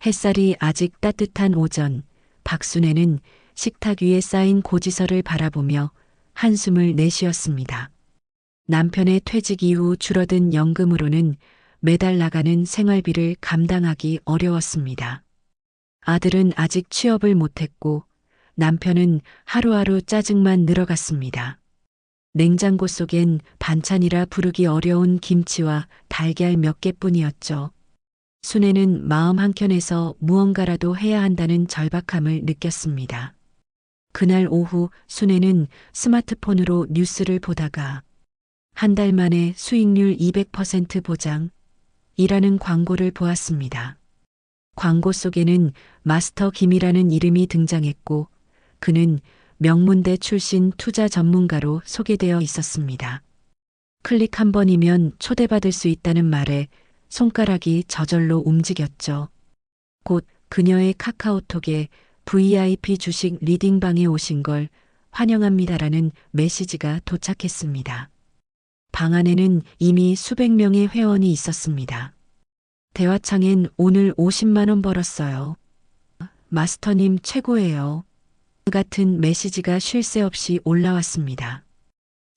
햇살이 아직 따뜻한 오전, 박순애는 식탁 위에 쌓인 고지서를 바라보며 한숨을 내쉬었습니다. 남편의 퇴직 이후 줄어든 연금으로는 매달 나가는 생활비를 감당하기 어려웠습니다. 아들은 아직 취업을 못했고 남편은 하루하루 짜증만 늘어갔습니다. 냉장고 속엔 반찬이라 부르기 어려운 김치와 달걀 몇 개뿐이었죠. 순애는 마음 한켠에서 무언가라도 해야 한다는 절박함을 느꼈습니다. 그날 오후 순애는 스마트폰으로 뉴스를 보다가 한 달 만에 수익률 200% 보장이라는 광고를 보았습니다. 광고 속에는 마스터 김이라는 이름이 등장했고 그는 명문대 출신 투자 전문가로 소개되어 있었습니다. 클릭 한 번이면 초대받을 수 있다는 말에 손가락이 저절로 움직였죠. 곧 그녀의 카카오톡에 VIP 주식 리딩방에 오신 걸 환영합니다라는 메시지가 도착했습니다. 방 안에는 이미 수백 명의 회원이 있었습니다. 대화창엔 오늘 50만 원 벌었어요. 마스터님 최고예요. 같은 메시지가 쉴 새 없이 올라왔습니다.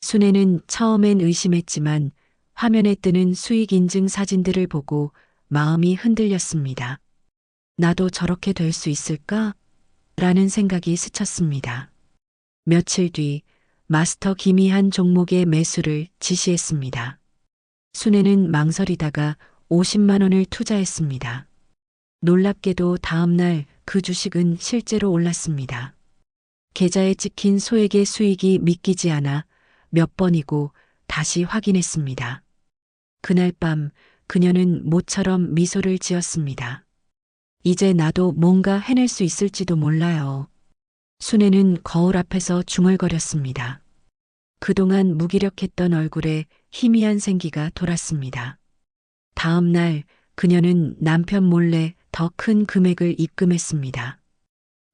순애는 처음엔 의심했지만 화면에 뜨는 수익 인증 사진들을 보고 마음이 흔들렸습니다. 나도 저렇게 될 수 있을까? 라는 생각이 스쳤습니다. 며칠 뒤 마스터 김이 한 종목의 매수를 지시했습니다. 순애는 망설이다가 50만 원을 투자했습니다. 놀랍게도 다음 날 그 주식은 실제로 올랐습니다. 계좌에 찍힌 소액의 수익이 믿기지 않아 몇 번이고 다시 확인했습니다. 그날 밤 그녀는 모처럼 미소를 지었습니다. 이제 나도 뭔가 해낼 수 있을지도 몰라요. 순애는 거울 앞에서 중얼거렸습니다. 그동안 무기력했던 얼굴에 희미한 생기가 돌았습니다. 다음 날 그녀는 남편 몰래 더 큰 금액을 입금했습니다.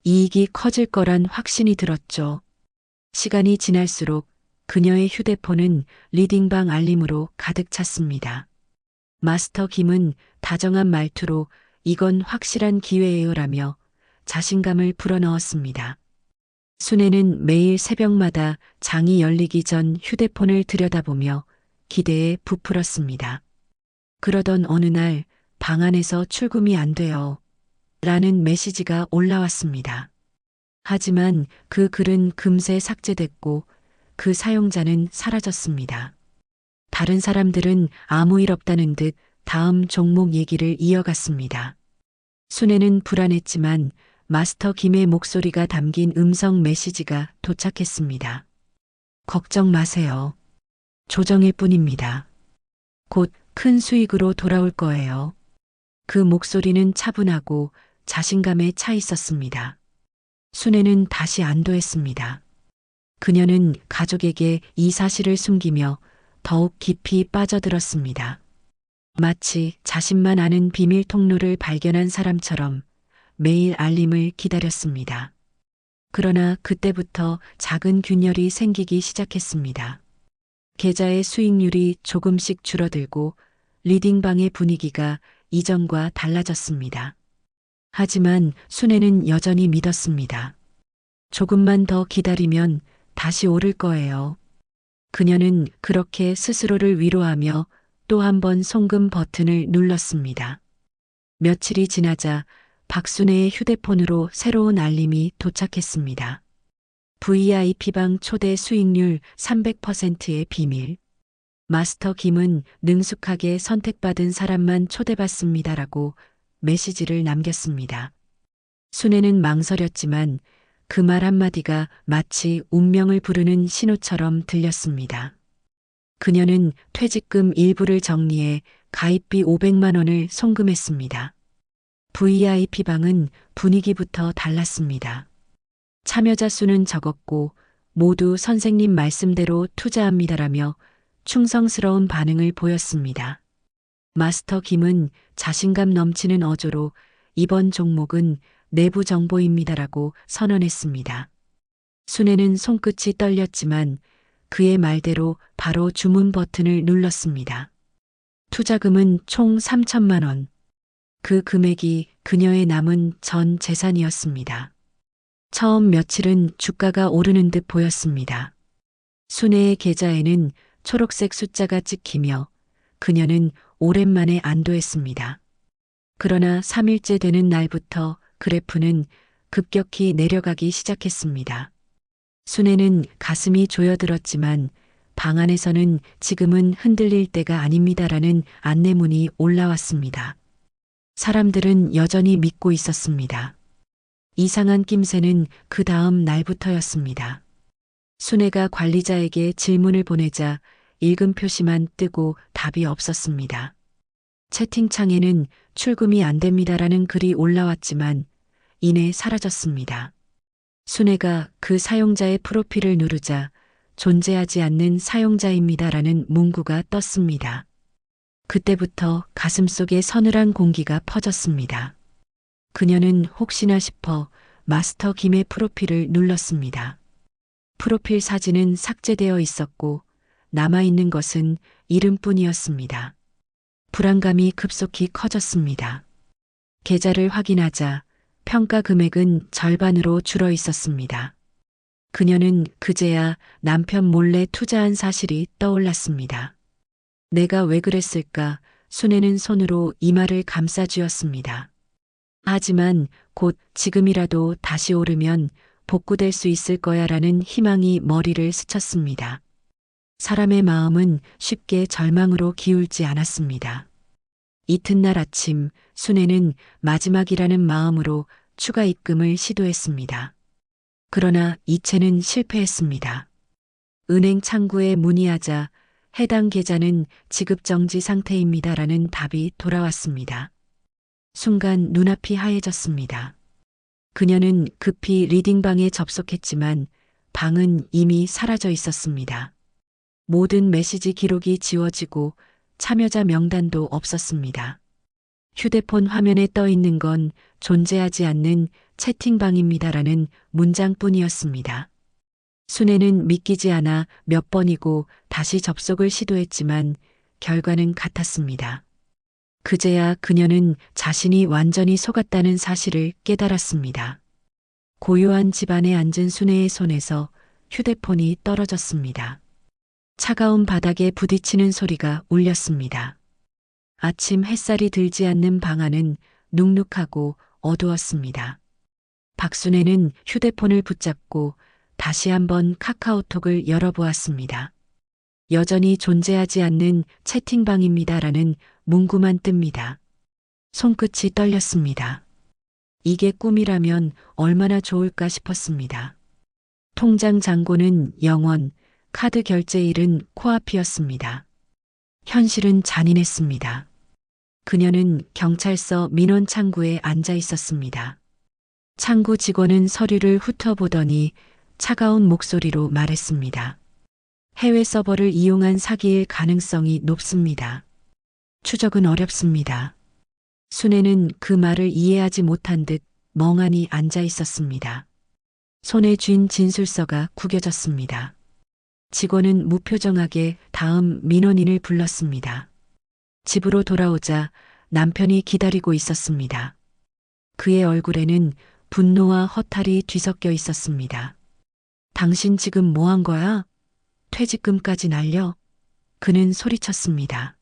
이익이 커질 거란 확신이 들었죠. 시간이 지날수록 그녀의 휴대폰은 리딩방 알림으로 가득 찼습니다. 마스터 김은 다정한 말투로 이건 확실한 기회예요라며 자신감을 불어넣었습니다. 순애는 매일 새벽마다 장이 열리기 전 휴대폰을 들여다보며 기대에 부풀었습니다. 그러던 어느 날 방 안에서 출금이 안 돼요. 라는 메시지가 올라왔습니다. 하지만 그 글은 금세 삭제됐고 그 사용자는 사라졌습니다. 다른 사람들은 아무 일 없다는 듯 다음 종목 얘기를 이어갔습니다. 순애는 불안했지만 마스터 김의 목소리가 담긴 음성 메시지가 도착했습니다. 걱정 마세요. 조정일 뿐입니다. 곧 큰 수익으로 돌아올 거예요. 그 목소리는 차분하고 자신감에 차 있었습니다. 순애는 다시 안도했습니다. 그녀는 가족에게 이 사실을 숨기며 더욱 깊이 빠져들었습니다. 마치 자신만 아는 비밀 통로를 발견한 사람처럼 매일 알림을 기다렸습니다. 그러나 그때부터 작은 균열이 생기기 시작했습니다. 계좌의 수익률이 조금씩 줄어들고 리딩방의 분위기가 이전과 달라졌습니다. 하지만 순애는 여전히 믿었습니다. 조금만 더 기다리면 다시 오를 거예요. 그녀는 그렇게 스스로를 위로하며 또 한 번 송금 버튼을 눌렀습니다. 며칠이 지나자 박순애의 휴대폰으로 새로운 알림이 도착했습니다. VIP방 초대 수익률 300%의 비밀. 마스터 김은 능숙하게 선택받은 사람만 초대받습니다라고 메시지를 남겼습니다. 순애는 망설였지만 그 말 한마디가 마치 운명을 부르는 신호처럼 들렸습니다. 그녀는 퇴직금 일부를 정리해 가입비 500만 원을 송금했습니다. VIP방은 분위기부터 달랐습니다. 참여자 수는 적었고 모두 선생님 말씀대로 투자합니다라며 충성스러운 반응을 보였습니다. 마스터 김은 자신감 넘치는 어조로 이번 종목은 내부 정보입니다라고 선언했습니다. 순애는 손끝이 떨렸지만 그의 말대로 바로 주문 버튼을 눌렀습니다. 투자금은 총 3천만 원. 그 금액이 그녀의 남은 전 재산이었습니다. 처음 며칠은 주가가 오르는 듯 보였습니다. 순애의 계좌에는 초록색 숫자가 찍히며 그녀는 오랜만에 안도했습니다. 그러나 3일째 되는 날부터 그래프는 급격히 내려가기 시작했습니다. 순애는 가슴이 조여들었지만 방 안에서는 지금은 흔들릴 때가 아닙니다라는 안내문이 올라왔습니다. 사람들은 여전히 믿고 있었습니다. 이상한 낌새는 그 다음 날부터였습니다. 순애가 관리자에게 질문을 보내자 읽음 표시만 뜨고 답이 없었습니다. 채팅창에는 출금이 안 됩니다라는 글이 올라왔지만 이내 사라졌습니다. 순애가 그 사용자의 프로필을 누르자 존재하지 않는 사용자입니다라는 문구가 떴습니다. 그때부터 가슴속에 서늘한 공기가 퍼졌습니다. 그녀는 혹시나 싶어 마스터 김의 프로필을 눌렀습니다. 프로필 사진은 삭제되어 있었고 남아있는 것은 이름뿐이었습니다. 불안감이 급속히 커졌습니다. 계좌를 확인하자 평가 금액은 절반으로 줄어 있었습니다. 그녀는 그제야 남편 몰래 투자한 사실이 떠올랐습니다. 내가 왜 그랬을까? 순애는 손으로 이마를 감싸쥐었습니다. 하지만 곧 지금이라도 다시 오르면 복구될 수 있을 거야라는 희망이 머리를 스쳤습니다. 사람의 마음은 쉽게 절망으로 기울지 않았습니다. 이튿날 아침 순애는 마지막이라는 마음으로 추가 입금을 시도했습니다. 그러나 이체는 실패했습니다. 은행 창구에 문의하자 해당 계좌는 지급정지 상태입니다라는 답이 돌아왔습니다. 순간 눈앞이 하얘졌습니다. 그녀는 급히 리딩방에 접속했지만 방은 이미 사라져 있었습니다. 모든 메시지 기록이 지워지고 참여자 명단도 없었습니다. 휴대폰 화면에 떠 있는 건 존재하지 않는 채팅방입니다라는 문장뿐이었습니다. 순애는 믿기지 않아 몇 번이고 다시 접속을 시도했지만 결과는 같았습니다. 그제야 그녀는 자신이 완전히 속았다는 사실을 깨달았습니다. 고요한 집안에 앉은 순애의 손에서 휴대폰이 떨어졌습니다. 차가운 바닥에 부딪히는 소리가 울렸습니다. 아침 햇살이 들지 않는 방 안은 눅눅하고 어두웠습니다. 박순애는 휴대폰을 붙잡고 다시 한번 카카오톡을 열어보았습니다. 여전히 존재하지 않는 채팅방입니다라는 문구만 뜹니다. 손끝이 떨렸습니다. 이게 꿈이라면 얼마나 좋을까 싶었습니다. 통장 잔고는 0원, 카드 결제일은 코앞이었습니다. 현실은 잔인했습니다. 그녀는 경찰서 민원 창구에 앉아 있었습니다. 창구 직원은 서류를 훑어보더니 차가운 목소리로 말했습니다. 해외 서버를 이용한 사기일 가능성이 높습니다. 추적은 어렵습니다. 순애는 그 말을 이해하지 못한 듯 멍하니 앉아 있었습니다. 손에 쥔 진술서가 구겨졌습니다. 직원은 무표정하게 다음 민원인을 불렀습니다. 집으로 돌아오자 남편이 기다리고 있었습니다. 그의 얼굴에는 분노와 허탈이 뒤섞여 있었습니다. 당신 지금 뭐 한 거야? 퇴직금까지 날려? 그는 소리쳤습니다.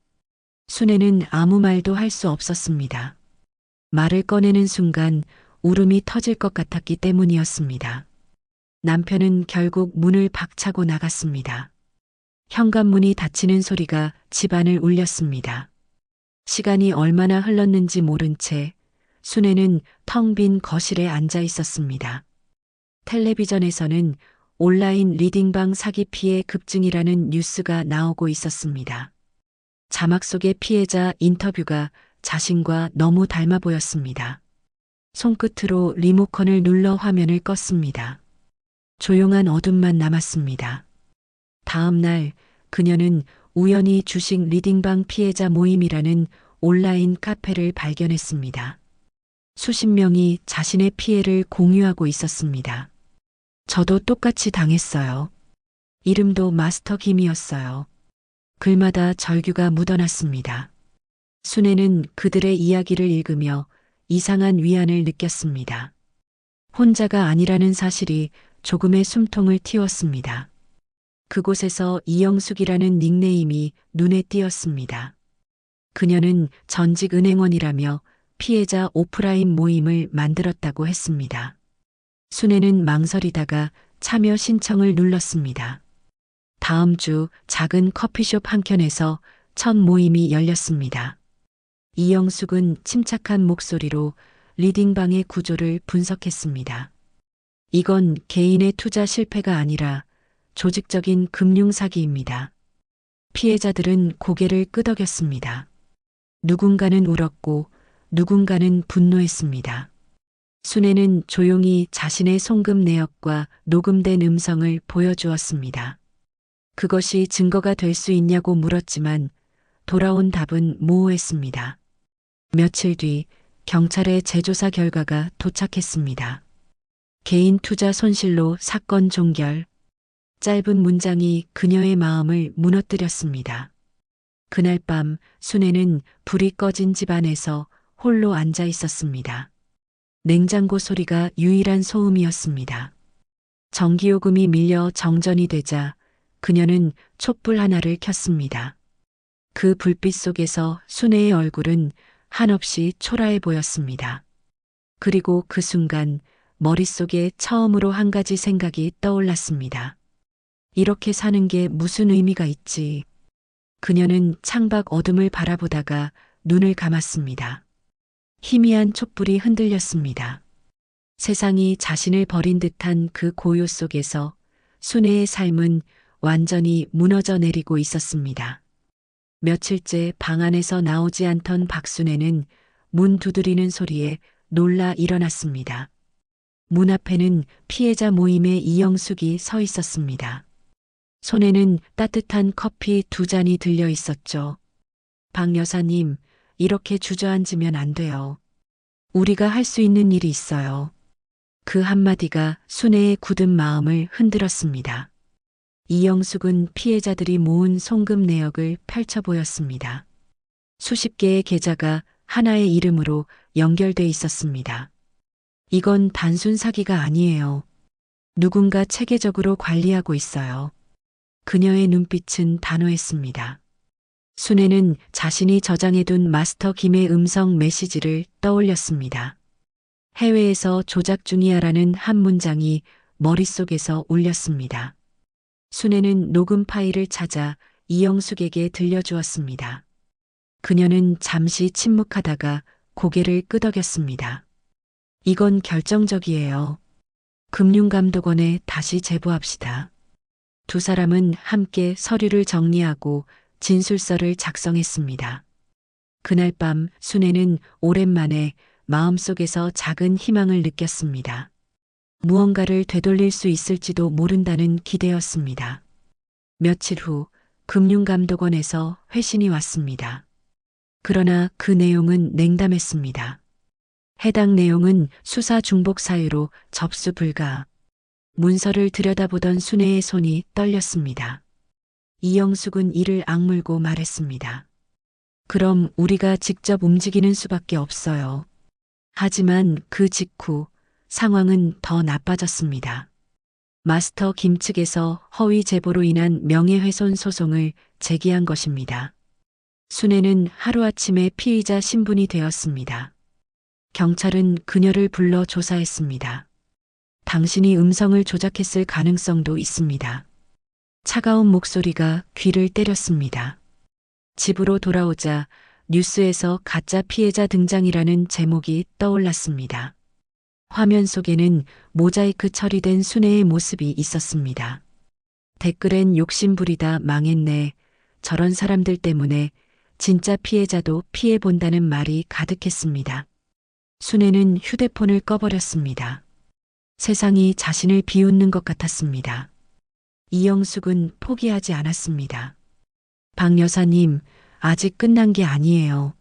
순애는 아무 말도 할 수 없었습니다. 말을 꺼내는 순간 울음이 터질 것 같았기 때문이었습니다. 남편은 결국 문을 박차고 나갔습니다. 현관문이 닫히는 소리가 집안을 울렸습니다. 시간이 얼마나 흘렀는지 모른 채 순애는 텅 빈 거실에 앉아 있었습니다. 텔레비전에서는 온라인 리딩방 사기 피해 급증이라는 뉴스가 나오고 있었습니다. 자막 속의 피해자 인터뷰가 자신과 너무 닮아 보였습니다. 손끝으로 리모컨을 눌러 화면을 껐습니다. 조용한 어둠만 남았습니다. 다음 날 그녀는 우연히 주식 리딩방 피해자 모임이라는 온라인 카페를 발견했습니다. 수십 명이 자신의 피해를 공유하고 있었습니다. 저도 똑같이 당했어요. 이름도 마스터 김이었어요. 글마다 절규가 묻어났습니다. 순애는 그들의 이야기를 읽으며 이상한 위안을 느꼈습니다. 혼자가 아니라는 사실이 조금의 숨통을 틔웠습니다. 그곳에서 이영숙이라는 닉네임이 눈에 띄었습니다. 그녀는 전직 은행원이라며 피해자 오프라인 모임을 만들었다고 했습니다. 순애는 망설이다가 참여 신청을 눌렀습니다. 다음 주 작은 커피숍 한켠에서 첫 모임이 열렸습니다. 이영숙은 침착한 목소리로 리딩방의 구조를 분석했습니다. 이건 개인의 투자 실패가 아니라 조직적인 금융 사기입니다. 피해자들은 고개를 끄덕였습니다. 누군가는 울었고 누군가는 분노했습니다. 순애는 조용히 자신의 송금 내역과 녹음된 음성을 보여주었습니다. 그것이 증거가 될 수 있냐고 물었지만 돌아온 답은 모호했습니다. 며칠 뒤 경찰의 재조사 결과가 도착했습니다. 개인 투자 손실로 사건 종결. 짧은 문장이 그녀의 마음을 무너뜨렸습니다. 그날 밤 순애는 불이 꺼진 집 안에서 홀로 앉아 있었습니다. 냉장고 소리가 유일한 소음이었습니다. 전기요금이 밀려 정전이 되자 그녀는 촛불 하나를 켰습니다. 그 불빛 속에서 순애의 얼굴은 한없이 초라해 보였습니다. 그리고 그 순간 머릿속에 처음으로 한 가지 생각이 떠올랐습니다. 이렇게 사는 게 무슨 의미가 있지? 그녀는 창밖 어둠을 바라보다가 눈을 감았습니다. 희미한 촛불이 흔들렸습니다. 세상이 자신을 버린 듯한 그 고요 속에서 순애의 삶은 완전히 무너져 내리고 있었습니다. 며칠째 방 안에서 나오지 않던 박순애는 문 두드리는 소리에 놀라 일어났습니다. 문 앞에는 피해자 모임의 이영숙이 서 있었습니다. 손에는 따뜻한 커피 2잔이 들려 있었죠. 박 여사님, 이렇게 주저앉으면 안 돼요. 우리가 할 수 있는 일이 있어요. 그 한마디가 순애의 굳은 마음을 흔들었습니다. 이영숙은 피해자들이 모은 송금 내역을 펼쳐 보였습니다. 수십 개의 계좌가 하나의 이름으로 연결돼 있었습니다. 이건 단순 사기가 아니에요. 누군가 체계적으로 관리하고 있어요. 그녀의 눈빛은 단호했습니다. 순애는 자신이 저장해둔 마스터 김의 음성 메시지를 떠올렸습니다. 해외에서 조작 중이야라는 한 문장이 머릿속에서 울렸습니다. 순애는 녹음 파일을 찾아 이영숙에게 들려주었습니다. 그녀는 잠시 침묵하다가 고개를 끄덕였습니다. 이건 결정적이에요. 금융감독원에 다시 제보합시다. 두 사람은 함께 서류를 정리하고 진술서를 작성했습니다. 그날 밤 순애는 오랜만에 마음속에서 작은 희망을 느꼈습니다. 무언가를 되돌릴 수 있을지도 모른다는 기대였습니다. 며칠 후 금융감독원에서 회신이 왔습니다. 그러나 그 내용은 냉담했습니다. 해당 내용은 수사 중복 사유로 접수 불가. 문서를 들여다보던 순애의 손이 떨렸습니다. 이영숙은 이를 악물고 말했습니다. 그럼 우리가 직접 움직이는 수밖에 없어요. 하지만 그 직후 상황은 더 나빠졌습니다. 마스터 김 측에서 허위 제보로 인한 명예훼손 소송을 제기한 것입니다. 순애는 하루아침에 피의자 신분이 되었습니다. 경찰은 그녀를 불러 조사했습니다. 당신이 음성을 조작했을 가능성도 있습니다. 차가운 목소리가 귀를 때렸습니다. 집으로 돌아오자 뉴스에서 가짜 피해자 등장이라는 제목이 떠올랐습니다. 화면 속에는 모자이크 처리된 순애의 모습이 있었습니다. 댓글엔 욕심부리다 망했네. 저런 사람들 때문에 진짜 피해자도 피해본다는 말이 가득했습니다. 순애는 휴대폰을 꺼버렸습니다. 세상이 자신을 비웃는 것 같았습니다. 이영숙은 포기하지 않았습니다. 박 여사님, 아직 끝난 게 아니에요.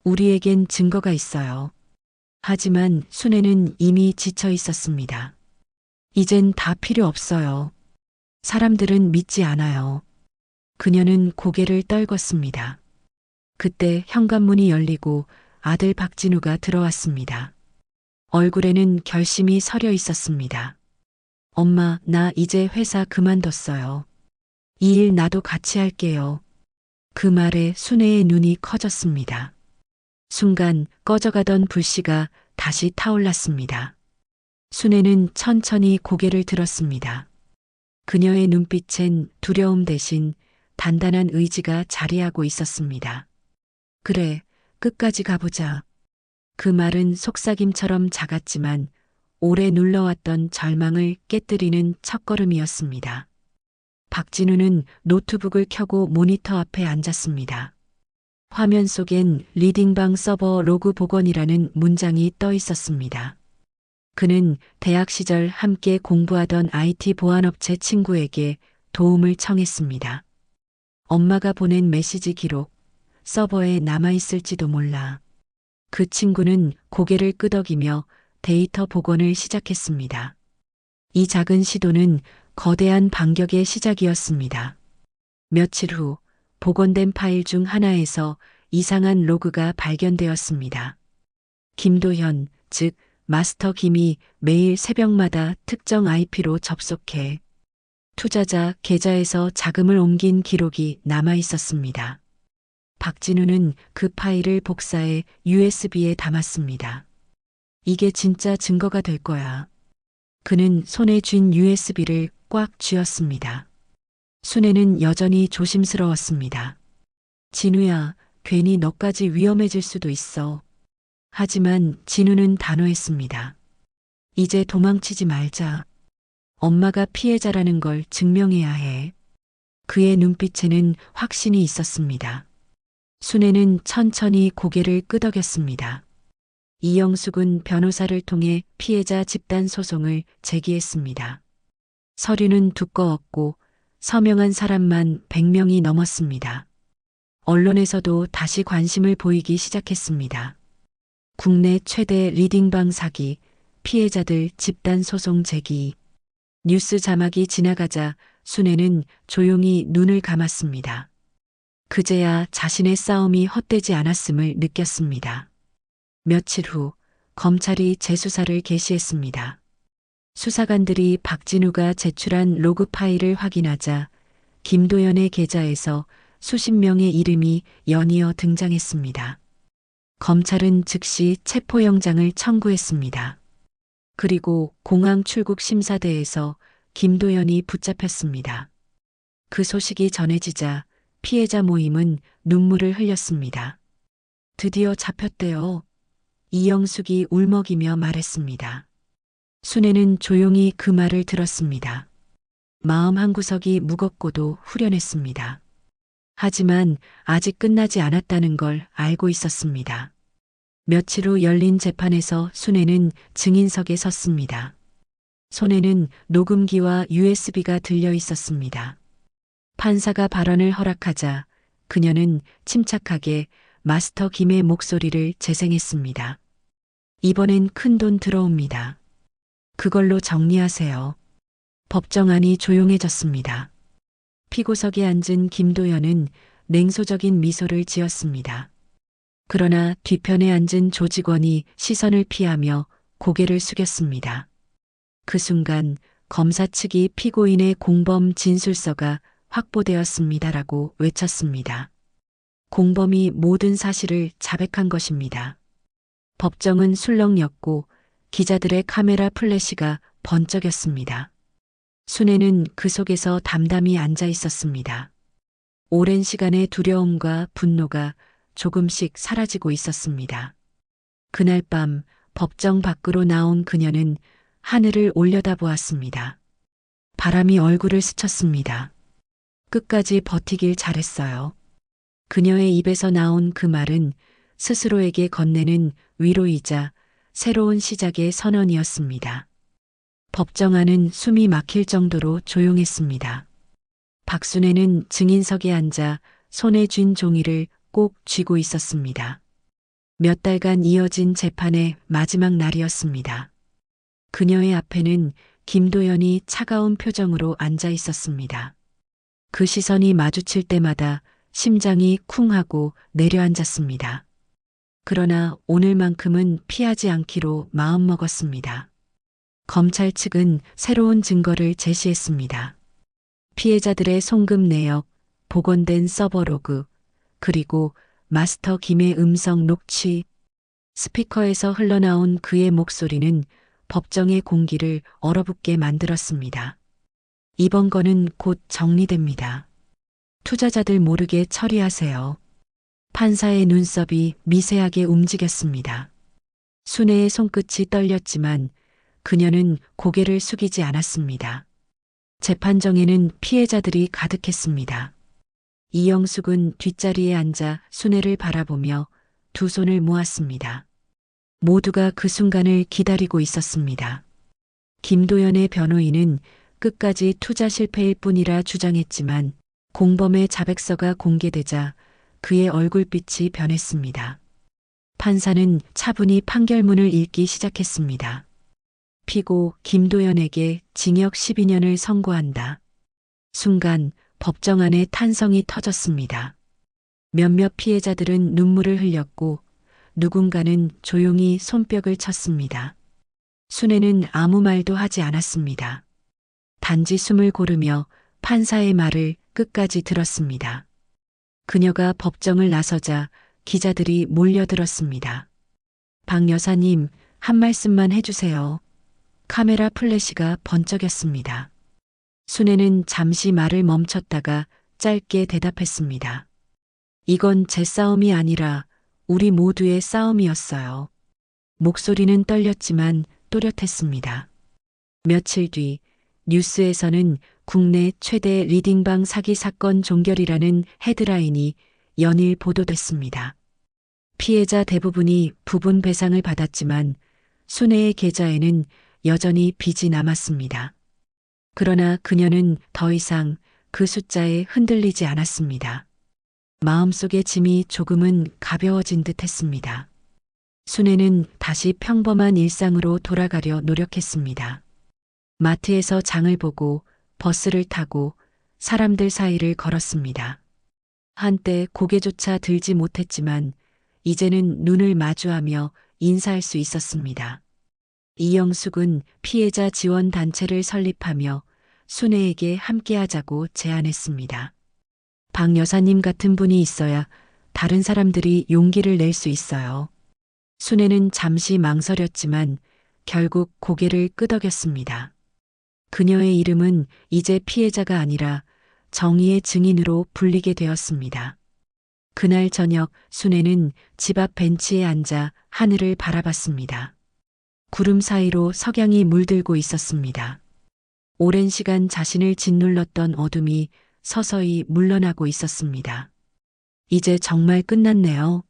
우리에겐 증거가 있어요. 하지만 순애는 이미 지쳐 있었습니다. 이젠 다 필요 없어요. 사람들은 믿지 않아요. 그녀는 고개를 떨궜습니다. 그때 현관문이 열리고 아들 박진우가 들어왔습니다. 얼굴에는 결심이 서려 있었습니다. 엄마, 나 이제 회사 그만뒀어요. 이 일 나도 같이 할게요. 그 말에 순애의 눈이 커졌습니다. 순간 꺼져가던 불씨가 다시 타올랐습니다. 순애는 천천히 고개를 들었습니다. 그녀의 눈빛엔 두려움 대신 단단한 의지가 자리하고 있었습니다. 그래, 끝까지 가보자. 그 말은 속삭임처럼 작았지만 오래 눌러왔던 절망을 깨뜨리는 첫걸음이었습니다. 박진우는 노트북을 켜고 모니터 앞에 앉았습니다. 화면 속엔 리딩방 서버 로그 복원이라는 문장이 떠 있었습니다. 그는 대학 시절 함께 공부하던 IT 보안업체 친구에게 도움을 청했습니다. 엄마가 보낸 메시지 기록, 서버에 남아있을지도 몰라. 그 친구는 고개를 끄덕이며 데이터 복원을 시작했습니다. 이 작은 시도는 거대한 반격의 시작이었습니다. 며칠 후 복원된 파일 중 하나에서 이상한 로그가 발견되었습니다. 김도현, 즉 마스터 김이 매일 새벽마다 특정 IP로 접속해 투자자 계좌에서 자금을 옮긴 기록이 남아 있었습니다. 박진우는 그 파일을 복사해 USB에 담았습니다. 이게 진짜 증거가 될 거야. 그는 손에 쥔 USB를 꽉 쥐었습니다. 순애는 여전히 조심스러웠습니다. 진우야, 괜히 너까지 위험해질 수도 있어. 하지만 진우는 단호했습니다. 이제 도망치지 말자. 엄마가 피해자라는 걸 증명해야 해. 그의 눈빛에는 확신이 있었습니다. 순애는 천천히 고개를 끄덕였습니다. 이영숙은 변호사를 통해 피해자 집단 소송을 제기했습니다. 서류는 두꺼웠고 서명한 사람만 100명이 넘었습니다. 언론에서도 다시 관심을 보이기 시작했습니다. 국내 최대 리딩방 사기, 피해자들 집단 소송 제기. 뉴스 자막이 지나가자 순애는 조용히 눈을 감았습니다. 그제야 자신의 싸움이 헛되지 않았음을 느꼈습니다. 며칠 후 검찰이 재수사를 개시했습니다. 수사관들이 박진우가 제출한 로그 파일을 확인하자 김도연의 계좌에서 수십 명의 이름이 연이어 등장했습니다. 검찰은 즉시 체포영장을 청구했습니다. 그리고 공항 출국 심사대에서 김도연이 붙잡혔습니다. 그 소식이 전해지자 피해자 모임은 눈물을 흘렸습니다. 드디어 잡혔대요. 이영숙이 울먹이며 말했습니다. 순애는 조용히 그 말을 들었습니다. 마음 한구석이 무겁고도 후련했습니다. 하지만 아직 끝나지 않았다는 걸 알고 있었습니다. 며칠 후 열린 재판에서 순애는 증인석에 섰습니다. 손에는 녹음기와 USB가 들려 있었습니다. 판사가 발언을 허락하자 그녀는 침착하게 마스터 김의 목소리를 재생했습니다. 이번엔 큰돈 들어옵니다. 그걸로 정리하세요. 법정안이 조용해졌습니다. 피고석에 앉은 김도연은 냉소적인 미소를 지었습니다. 그러나 뒤편에 앉은 조직원이 시선을 피하며 고개를 숙였습니다. 그 순간 검사 측이 피고인의 공범 진술서가 확보되었습니다라고 외쳤습니다. 공범이 모든 사실을 자백한 것입니다. 법정은 술렁였고 기자들의 카메라 플래시가 번쩍였습니다. 순애는 그 속에서 담담히 앉아 있었습니다. 오랜 시간의 두려움과 분노가 조금씩 사라지고 있었습니다. 그날 밤 법정 밖으로 나온 그녀는 하늘을 올려다보았습니다. 바람이 얼굴을 스쳤습니다. 끝까지 버티길 잘했어요. 그녀의 입에서 나온 그 말은 스스로에게 건네는 위로이자 새로운 시작의 선언이었습니다. 법정안은 숨이 막힐 정도로 조용했습니다. 박순애는 증인석에 앉아 손에 쥔 종이를 꼭 쥐고 있었습니다. 몇 달간 이어진 재판의 마지막 날이었습니다. 그녀의 앞에는 김도연이 차가운 표정으로 앉아 있었습니다. 그 시선이 마주칠 때마다 심장이 쿵 하고 내려앉았습니다. 그러나 오늘만큼은 피하지 않기로 마음먹었습니다. 검찰 측은 새로운 증거를 제시했습니다. 피해자들의 송금 내역, 복원된 서버 로그, 그리고 마스터 김의 음성 녹취, 스피커에서 흘러나온 그의 목소리는 법정의 공기를 얼어붙게 만들었습니다. 이번 건은 곧 정리됩니다. 투자자들 모르게 처리하세요. 판사의 눈썹이 미세하게 움직였습니다. 순애의 손끝이 떨렸지만 그녀는 고개를 숙이지 않았습니다. 재판정에는 피해자들이 가득했습니다. 이영숙은 뒷자리에 앉아 순애를 바라보며 두 손을 모았습니다. 모두가 그 순간을 기다리고 있었습니다. 김도연의 변호인은 끝까지 투자 실패일 뿐이라 주장했지만 공범의 자백서가 공개되자 그의 얼굴빛이 변했습니다. 판사는 차분히 판결문을 읽기 시작했습니다. 피고 김도연에게 징역 12년을 선고한다. 순간 법정 안에 탄성이 터졌습니다. 몇몇 피해자들은 눈물을 흘렸고 누군가는 조용히 손뼉을 쳤습니다. 순애는 아무 말도 하지 않았습니다. 단지 숨을 고르며 판사의 말을 끝까지 들었습니다. 그녀가 법정을 나서자 기자들이 몰려들었습니다. 박 여사님, 한 말씀만 해주세요. 카메라 플래시가 번쩍였습니다. 순애는 잠시 말을 멈췄다가 짧게 대답했습니다. 이건 제 싸움이 아니라 우리 모두의 싸움이었어요. 목소리는 떨렸지만 또렷했습니다. 며칠 뒤 뉴스에서는 국내 최대 리딩방 사기 사건 종결이라는 헤드라인이 연일 보도됐습니다. 피해자 대부분이 부분 배상을 받았지만 순애의 계좌에는 여전히 빚이 남았습니다. 그러나 그녀는 더 이상 그 숫자에 흔들리지 않았습니다. 마음속의 짐이 조금은 가벼워진 듯 했습니다. 순애는 다시 평범한 일상으로 돌아가려 노력했습니다. 마트에서 장을 보고 버스를 타고 사람들 사이를 걸었습니다. 한때 고개조차 들지 못했지만 이제는 눈을 마주하며 인사할 수 있었습니다. 이영숙은 피해자 지원 단체를 설립하며 순애에게 함께하자고 제안했습니다. 박 여사님 같은 분이 있어야 다른 사람들이 용기를 낼 수 있어요. 순애는 잠시 망설였지만 결국 고개를 끄덕였습니다. 그녀의 이름은 이제 피해자가 아니라 정의의 증인으로 불리게 되었습니다. 그날 저녁 순애는 집 앞 벤치에 앉아 하늘을 바라봤습니다. 구름 사이로 석양이 물들고 있었습니다. 오랜 시간 자신을 짓눌렀던 어둠이 서서히 물러나고 있었습니다. 이제 정말 끝났네요.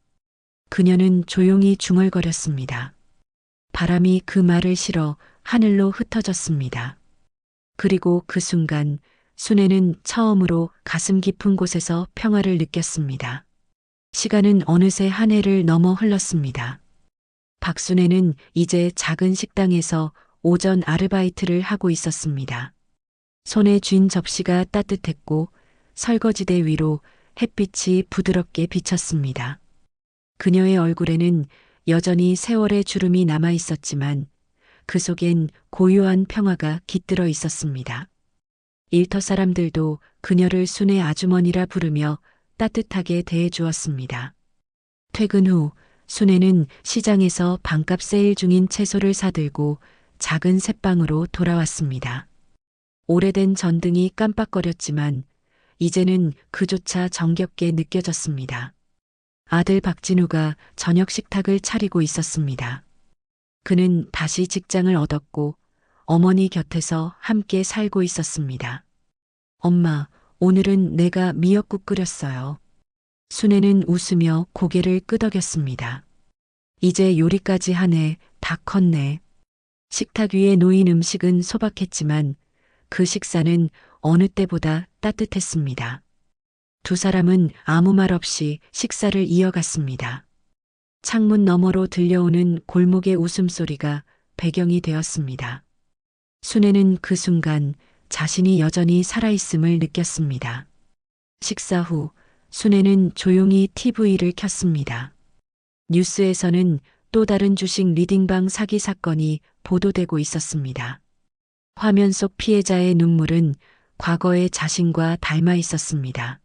그녀는 조용히 중얼거렸습니다. 바람이 그 말을 실어 하늘로 흩어졌습니다. 그리고 그 순간 순애는 처음으로 가슴 깊은 곳에서 평화를 느꼈습니다. 시간은 어느새 한 해를 넘어 흘렀습니다. 박순애는 이제 작은 식당에서 오전 아르바이트를 하고 있었습니다. 손에 쥔 접시가 따뜻했고 설거지대 위로 햇빛이 부드럽게 비쳤습니다. 그녀의 얼굴에는 여전히 세월의 주름이 남아 있었지만 그 속엔 고요한 평화가 깃들어 있었습니다. 일터 사람들도 그녀를 순애 아주머니라 부르며 따뜻하게 대해 주었습니다. 퇴근 후 순애는 시장에서 반값 세일 중인 채소를 사들고 작은 셋방으로 돌아왔습니다. 오래된 전등이 깜빡거렸지만 이제는 그조차 정겹게 느껴졌습니다. 아들 박진우가 저녁 식탁을 차리고 있었습니다. 그는 다시 직장을 얻었고 어머니 곁에서 함께 살고 있었습니다. 엄마, 오늘은 내가 미역국 끓였어요. 순애는 웃으며 고개를 끄덕였습니다. 이제 요리까지 하네, 다 컸네. 식탁 위에 놓인 음식은 소박했지만 그 식사는 어느 때보다 따뜻했습니다. 두 사람은 아무 말 없이 식사를 이어갔습니다. 창문 너머로 들려오는 골목의 웃음소리가 배경이 되었습니다. 순애는 그 순간 자신이 여전히 살아있음을 느꼈습니다. 식사 후 순애는 조용히 TV를 켰습니다. 뉴스에서는 또 다른 주식 리딩방 사기 사건이 보도되고 있었습니다. 화면 속 피해자의 눈물은 과거의 자신과 닮아 있었습니다.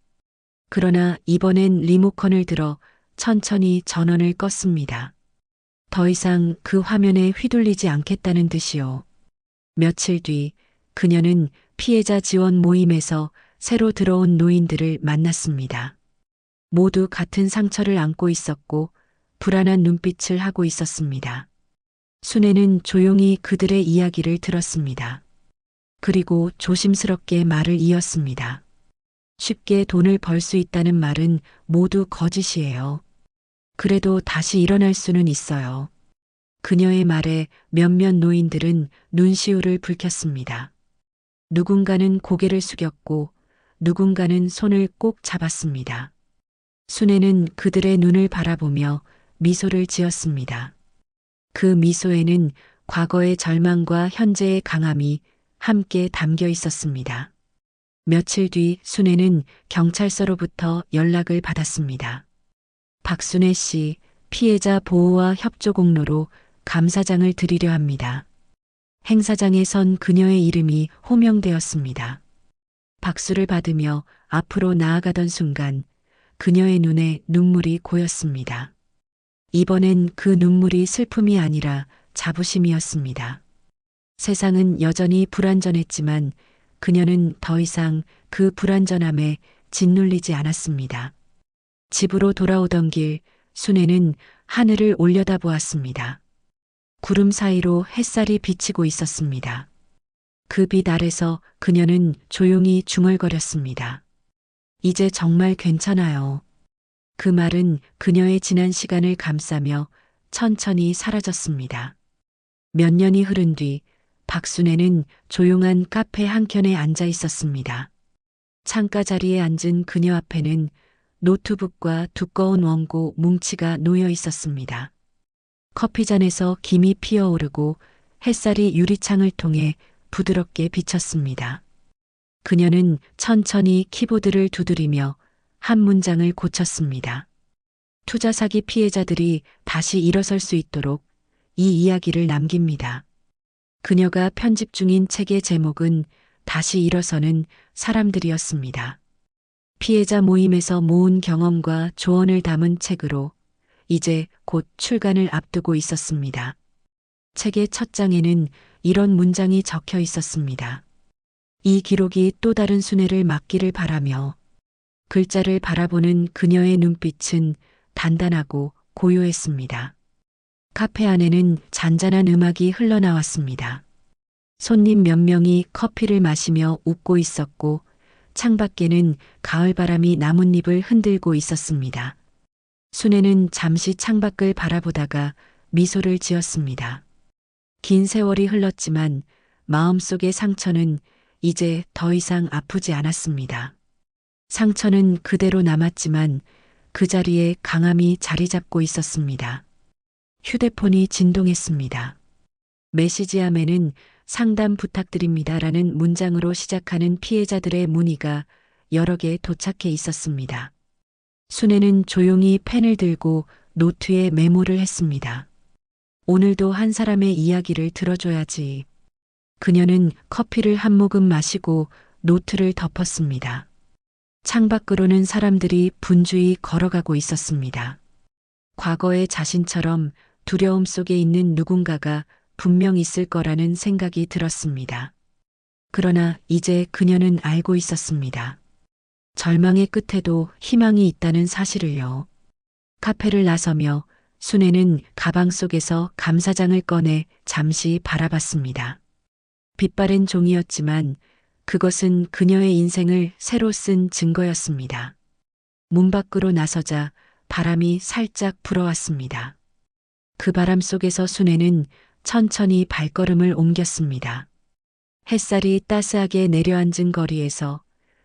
그러나 이번엔 리모컨을 들어 천천히 전원을 껐습니다. 더 이상 그 화면에 휘둘리지 않겠다는 듯이요. 며칠 뒤 그녀는 피해자 지원 모임에서 새로 들어온 노인들을 만났습니다. 모두 같은 상처를 안고 있었고 불안한 눈빛을 하고 있었습니다. 순애는 조용히 그들의 이야기를 들었습니다. 그리고 조심스럽게 말을 이었습니다. 쉽게 돈을 벌 수 있다는 말은 모두 거짓이에요. 그래도 다시 일어날 수는 있어요. 그녀의 말에 몇몇 노인들은 눈시울을 붉혔습니다. 누군가는 고개를 숙였고 누군가는 손을 꼭 잡았습니다. 순애는 그들의 눈을 바라보며 미소를 지었습니다. 그 미소에는 과거의 절망과 현재의 강함이 함께 담겨 있었습니다. 며칠 뒤 순애는 경찰서로부터 연락을 받았습니다. 박순애 씨, 피해자 보호와 협조 공로로 감사장을 드리려 합니다. 행사장에 선 그녀의 이름이 호명되었습니다. 박수를 받으며 앞으로 나아가던 순간 그녀의 눈에 눈물이 고였습니다. 이번엔 그 눈물이 슬픔이 아니라 자부심이었습니다. 세상은 여전히 불완전했지만 그녀는 더 이상 그 불완전함에 짓눌리지 않았습니다. 집으로 돌아오던 길 순애는 하늘을 올려다보았습니다. 구름 사이로 햇살이 비치고 있었습니다. 그 빛 아래서 그녀는 조용히 중얼거렸습니다. 이제 정말 괜찮아요. 그 말은 그녀의 지난 시간을 감싸며 천천히 사라졌습니다. 몇 년이 흐른 뒤 박순애는 조용한 카페 한켠에 앉아 있었습니다. 창가 자리에 앉은 그녀 앞에는 노트북과 두꺼운 원고 뭉치가 놓여 있었습니다. 커피잔에서 김이 피어오르고 햇살이 유리창을 통해 부드럽게 비쳤습니다. 그녀는 천천히 키보드를 두드리며 한 문장을 고쳤습니다. 투자 사기 피해자들이 다시 일어설 수 있도록 이 이야기를 남깁니다. 그녀가 편집 중인 책의 제목은 다시 일어서는 사람들이었습니다. 피해자 모임에서 모은 경험과 조언을 담은 책으로 이제 곧 출간을 앞두고 있었습니다. 책의 첫 장에는 이런 문장이 적혀 있었습니다. 이 기록이 또 다른 순애를 막기를 바라며. 글자를 바라보는 그녀의 눈빛은 단단하고 고요했습니다. 카페 안에는 잔잔한 음악이 흘러나왔습니다. 손님 몇 명이 커피를 마시며 웃고 있었고 창밖에는 가을바람이 나뭇잎을 흔들고 있었습니다. 순애는 잠시 창밖을 바라보다가 미소를 지었습니다. 긴 세월이 흘렀지만 마음속의 상처는 이제 더 이상 아프지 않았습니다. 상처는 그대로 남았지만 그 자리에 강함이 자리 잡고 있었습니다. 휴대폰이 진동했습니다. 메시지함에는 상담 부탁드립니다라는 문장으로 시작하는 피해자들의 문의가 여러 개 도착해 있었습니다. 순애는 조용히 펜을 들고 노트에 메모를 했습니다. 오늘도 한 사람의 이야기를 들어줘야지. 그녀는 커피를 한 모금 마시고 노트를 덮었습니다. 창밖으로는 사람들이 분주히 걸어가고 있었습니다. 과거의 자신처럼 두려움 속에 있는 누군가가 분명 있을 거라는 생각이 들었습니다. 그러나 이제 그녀는 알고 있었습니다. 절망의 끝에도 희망이 있다는 사실을요. 카페를 나서며 순애는 가방 속에서 감사장을 꺼내 잠시 바라봤습니다. 빛바랜 종이였지만 그것은 그녀의 인생을 새로 쓴 증거였습니다. 문 밖으로 나서자 바람이 살짝 불어왔습니다. 그 바람 속에서 순애는 천천히 발걸음을 옮겼습니다. 햇살이 따스하게 내려앉은 거리에서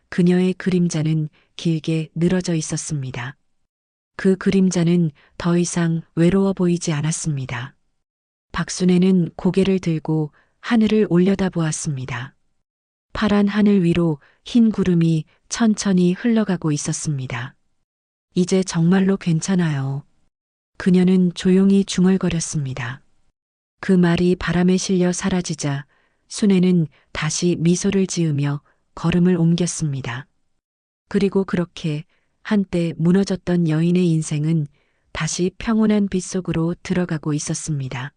그녀의 그림자는 길게 늘어져 있었습니다. 그 그림자는 더 이상 외로워 보이지 않았습니다. 박순애는 고개를 들고 하늘을 올려다보았습니다. 파란 하늘 위로 흰 구름이 천천히 흘러가고 있었습니다. 이제 정말로 괜찮아요. 그녀는 조용히 중얼거렸습니다. 그 말이 바람에 실려 사라지자 순애는 다시 미소를 지으며 걸음을 옮겼습니다. 그리고 그렇게 한때 무너졌던 여인의 인생은 다시 평온한 빛 속으로 들어가고 있었습니다.